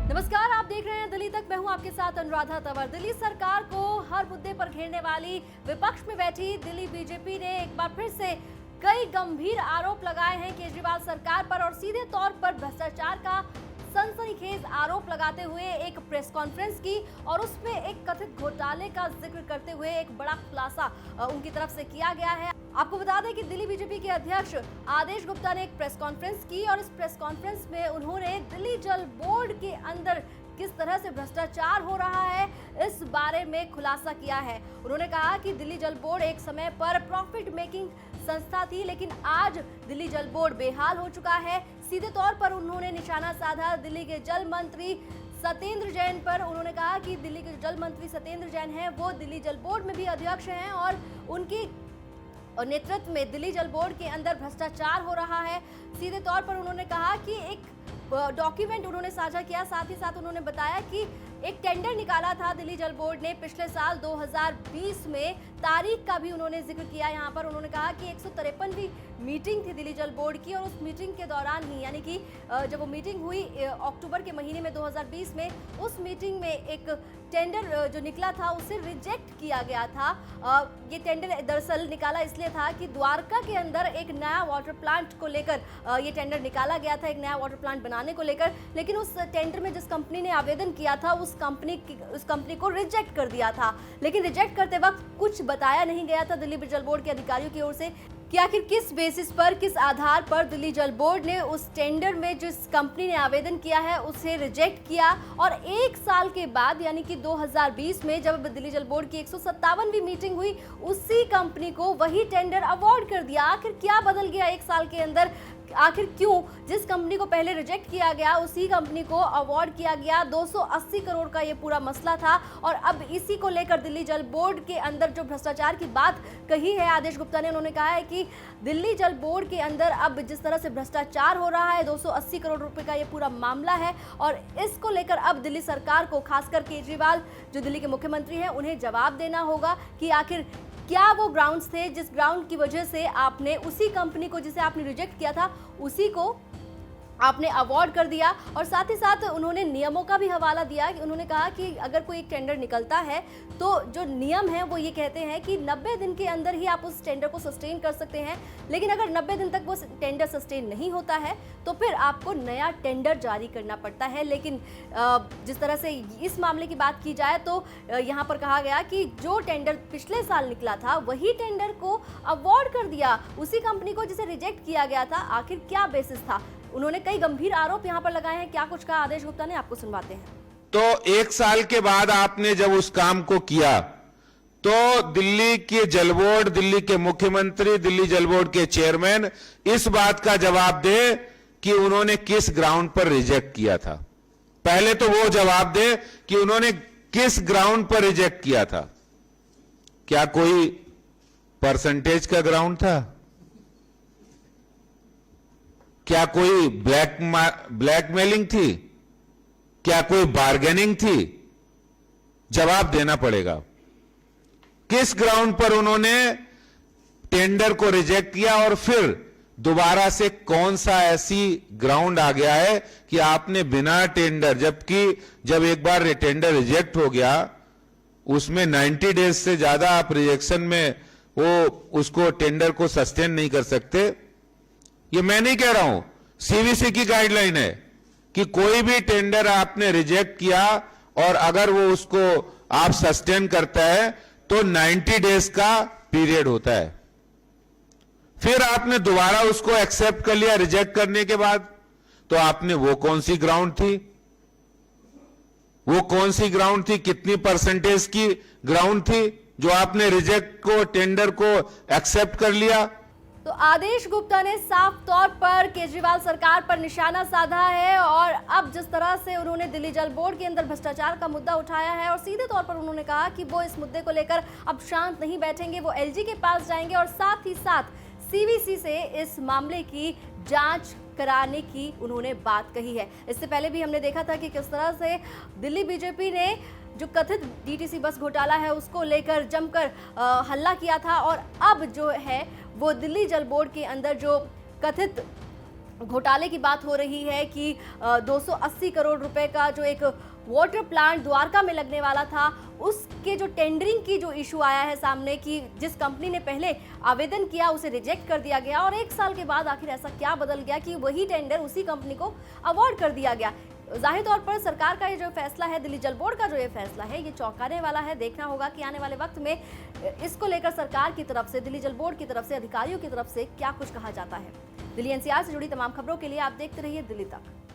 नमस्कार, आप देख रहे हैं दिल्ली तक। मैं हूं आपके साथ अनुराधा तंवर। दिल्ली सरकार को हर मुद्दे पर घेरने वाली विपक्ष में बैठी दिल्ली बीजेपी ने एक बार फिर से कई गंभीर आरोप लगाए हैं केजरीवाल सरकार पर और सीधे तौर पर भ्रष्टाचार का सनसनीखेज आरोप लगाते हुए एक प्रेस कॉन्फ्रेंस की और उसमें एक कथित घोटाले का जिक्र करते हुए एक बड़ा खुलासा उनकी तरफ से किया गया है। आपको बता दें कि दिल्ली बीजेपी के अध्यक्ष आदेश गुप्ता ने एक प्रेस कॉन्फ्रेंस की और इस प्रेस कॉन्फ्रेंस में उन्होंने दिल्ली जल बोर्ड के अंदर किस तरह से भ्रष्टाचार हो रहा है इस बारे में खुलासा किया है। उन्होंने कहा कि दिल्ली जल बोर्ड एक समय पर प्रॉफिट मेकिंग संस्था थी, लेकिन आज दिल्ली जल बोर्ड बेहाल हो चुका है। सीधे तौर पर उन्होंने निशाना साधा दिल्ली के जल मंत्री सत्येंद्र जैन पर। उन्होंने कहा कि दिल्ली के जल मंत्री सत्येंद्र जैन हैं, वो दिल्ली जल बोर्ड में भी अध्यक्ष हैं और उनकी नेतृत्व में दिल्ली जल बोर्ड के अंदर भ्रष्टाचार हो रहा है। सीधे तौर पर उन्होंने कहा कि एक डॉक्यूमेंट उन्होंने साझा किया, साथ ही साथ उन्होंने बताया कि एक टेंडर निकाला था दिल्ली जल बोर्ड ने पिछले साल 2020 में। तारीख का भी उन्होंने जिक्र किया यहाँ पर। उन्होंने कहा कि 153वीं मीटिंग थी दिल्ली जल बोर्ड की और उस मीटिंग के दौरान ही, यानी कि जब वो मीटिंग हुई अक्टूबर के महीने में 2020 में, उस मीटिंग में एक टेंडर जो निकला था उसे रिजेक्ट किया गया था। ये टेंडर दरअसल निकाला इसलिए था कि द्वारका के अंदर एक नया वाटर प्लांट को लेकर ये टेंडर निकाला गया था, एक नया वाटर प्लांट बनाने को लेकर। लेकिन उस टेंडर में जिस कंपनी ने आवेदन किया था उस कंपनी को रिजेक्ट कर दिया था। लेकिन रिजेक्ट करते वक्त कुछ बताया नहीं गया था दिल्ली जल बोर्ड के अधिकारियों की ओर से कि आखिर किस बेसिस पर, किस आधार पर दिल्ली जल बोर्ड ने उस टेंडर में जिस कंपनी ने आवेदन किया है उसे रिजेक्ट किया। और एक साल के बाद यानी कि 2020 में जब दिल्ली जल बोर्ड की 157वीं मीटिंग हुई, उसी कंपनी को वही टेंडर अवार्ड कर दिया। आखिर क्या बदल गया एक साल के अंदर? आखिर क्यों जिस कंपनी को पहले रिजेक्ट किया गया उसी कंपनी को अवार्ड किया गया? 280 करोड़ का ये पूरा मसला था और अब इसी को लेकर दिल्ली जल बोर्ड के अंदर जो भ्रष्टाचार की बात कही है आदेश गुप्ता ने, उन्होंने कहा है कि दिल्ली जल बोर्ड के अंदर अब जिस तरह से भ्रष्टाचार हो रहा है, 280 करोड़ रुपए का ये पूरा मामला है और इसको लेकर अब दिल्ली सरकार को, खासकर केजरीवाल जो दिल्ली के मुख्यमंत्री हैं, उन्हें जवाब देना होगा कि आखिर क्या वो ग्राउंड्स थे जिस ग्राउंड की वजह से आपने उसी कंपनी को जिसे आपने रिजेक्ट किया था उसी को आपने अवार्ड कर दिया। और साथ ही साथ उन्होंने नियमों का भी हवाला दिया कि उन्होंने कहा कि अगर कोई एक टेंडर निकलता है तो जो नियम है वो ये कहते हैं कि 90 दिन के अंदर ही आप उस टेंडर को सस्टेन कर सकते हैं। लेकिन अगर 90 दिन तक वो टेंडर सस्टेन नहीं होता है तो फिर आपको नया टेंडर जारी करना पड़ता है। लेकिन जिस तरह से इस मामले की बात की जाए तो यहाँ पर कहा गया कि जो टेंडर पिछले साल निकला था वही टेंडर को अवार्ड कर दिया उसी कंपनी को जिसे रिजेक्ट किया गया था। आखिर क्या बेसिस था? उन्होंने कई गंभीर आरोप यहाँ पर लगाए हैं। क्या कुछ कहा आदेश गुप्ता ने, आपको सुनवाते हैं। तो एक साल के बाद आपने जब उस काम को किया तो दिल्ली के जल बोर्ड, दिल्ली के मुख्यमंत्री, दिल्ली जल बोर्ड के चेयरमैन इस बात का जवाब दे कि उन्होंने किस ग्राउंड पर रिजेक्ट किया था। पहले तो वो जवाब दे कि उन्होंने किस ग्राउंड पर रिजेक्ट किया था। क्या कोई परसेंटेज का ग्राउंड था? क्या कोई ब्लैकमेलिंग थी? क्या कोई बार्गेनिंग थी? जवाब देना पड़ेगा। किस ग्राउंड पर उन्होंने टेंडर को रिजेक्ट किया और फिर दोबारा से कौन सा ऐसी ग्राउंड आ गया है कि आपने बिना टेंडर, जबकि जब एक बार टेंडर रिजेक्ट हो गया उसमें 90 डेज से ज्यादा आप रिजेक्शन में वो उसको टेंडर को सस्टेन नहीं कर सकते। ये मैं नहीं कह रहा हूं, सीवीसी की गाइडलाइन है कि कोई भी टेंडर आपने रिजेक्ट किया और अगर वो उसको आप सस्टेन करता है तो 90 डेज का पीरियड होता है। फिर आपने दोबारा उसको एक्सेप्ट कर लिया रिजेक्ट करने के बाद, तो आपने वो कौन सी ग्राउंड थी? वो कौन सी ग्राउंड थी? कितनी परसेंटेज की ग्राउंड थी जो आपने रिजेक्ट को, टेंडर को एक्सेप्ट कर लिया? तो आदेश गुप्ता ने साफ तौर पर केजरीवाल सरकार पर निशाना साधा है और अब जिस तरह से उन्होंने दिल्ली जल बोर्ड के अंदर भ्रष्टाचार का मुद्दा उठाया है और सीधे तौर पर उन्होंने कहा कि वो इस मुद्दे को लेकर अब शांत नहीं बैठेंगे, वो एलजी के पास जाएंगे और साथ ही साथ सीवीसी से इस मामले की जांच कराने की उन्होंने बात कही है। इससे पहले भी हमने देखा था कि किस तरह से दिल्ली बीजेपी ने जो कथित डीटीसी बस घोटाला है उसको लेकर जमकर हल्ला किया था और अब जो है वो दिल्ली जल बोर्ड के अंदर जो कथित घोटाले की बात हो रही है कि 280 करोड़ रुपए का जो एक वाटर प्लांट द्वारका में लगने वाला था, उसके जो टेंडरिंग की जो इशू आया है सामने कि जिस कंपनी ने पहले आवेदन किया उसे रिजेक्ट कर दिया गया और 1 साल के बाद आखिर ऐसा क्या बदल गया कि वही टेंडर उसी कंपनी को अवार्ड कर दिया गया। जाहिर तौर पर सरकार का ये जो फैसला है, दिल्ली जल बोर्ड का जो ये फैसला है, ये चौंकाने वाला है। देखना होगा कि आने वाले वक्त में इसको लेकर सरकार की तरफ से, दिल्ली जल बोर्ड की तरफ से, अधिकारियों की तरफ से क्या कुछ कहा जाता है। दिल्ली एनसीआर से जुड़ी तमाम खबरों के लिए आप देखते रहिए दिल्ली तक।